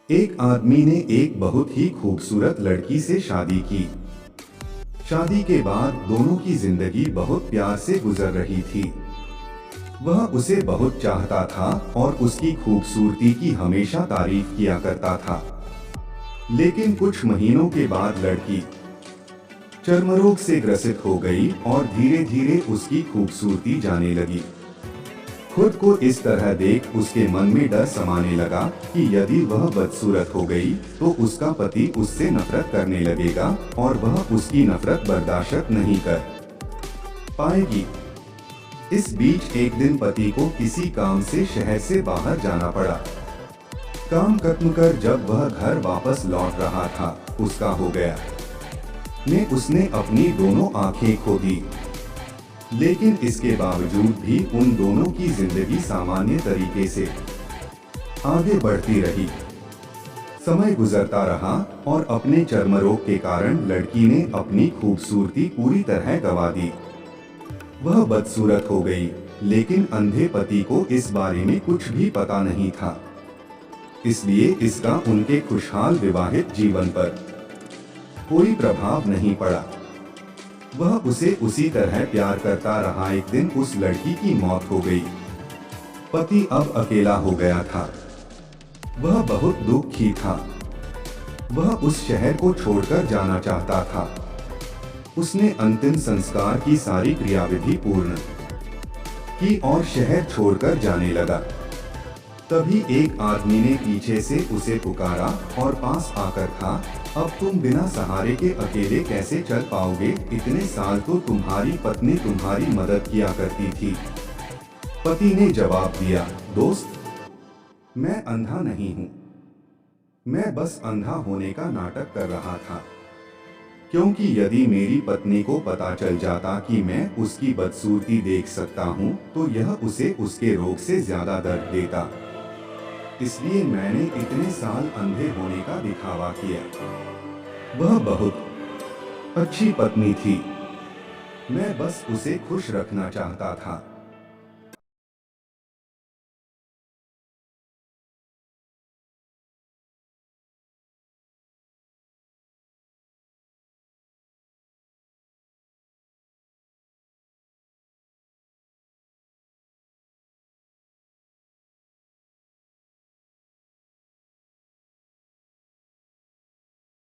एक आदमी ने एक बहुत ही खूबसूरत लड़की से शादी की। शादी के बाद दोनों की जिंदगी बहुत प्यार से गुजर रही थी। वह उसे बहुत चाहता था और उसकी खूबसूरती की हमेशा तारीफ किया करता था। लेकिन कुछ महीनों के बाद लड़की चर्मरोग से ग्रसित हो गई और धीरे धीरे उसकी खूबसूरती जाने लगी। खुद को इस तरह देख उसके मन में डर समाने लगा कि यदि वह बदसूरत हो गई तो उसका पति उससे नफरत करने लगेगा और वह उसकी नफरत बर्दाश्त नहीं कर पाएगी। इस बीच एक दिन पति को किसी काम से शहर से बाहर जाना पड़ा। काम खत्म कर जब वह घर वापस लौट रहा था, उसका हो गया ने उसने अपनी दोनों आंखें खो दी। लेकिन इसके बावजूद भी उन दोनों की जिंदगी सामान्य तरीके से आगे बढ़ती रही। समय गुजरता रहा और अपने चर्मरोग के कारण लड़की ने अपनी खूबसूरती पूरी तरह गंवा दी। वह बदसूरत हो गई, लेकिन अंधे पति को इस बारे में कुछ भी पता नहीं था। इसलिए इसका उनके खुशहाल विवाहित जीवन पर कोई प्रभाव नहीं पड़ा। वह उसे उसी तरह प्यार करता रहा। एक दिन उस लड़की की मौत हो गई। पति अब अकेला हो गया था। वह बहुत दुखी था। वह उस शहर को छोड़कर जाना चाहता था। उसने अंतिम संस्कार की सारी क्रियाविधि पूर्ण की और शहर छोड़कर जाने लगा। तभी एक आदमी ने पीछे से उसे पुकारा और पास आकर कहा, अब तुम बिना सहारे के अकेले कैसे चल पाओगे? इतने साल तो तुम्हारी पत्नी तुम्हारी मदद किया करती थी। पति ने जवाब दिया, दोस्त, मैं अंधा नहीं हूँ। मैं बस अंधा होने का नाटक कर रहा था, क्योंकि यदि मेरी पत्नी को पता चल जाता कि मैं उसकी बदसूरती देख सकता हूँ तो यह उसे उसके रोग से ज्यादा दर्द देता। इसलिए मैंने इतने साल अंधे होने का दिखावा किया। वह बहुत अच्छी पत्नी थी। मैं बस उसे खुश रखना चाहता था।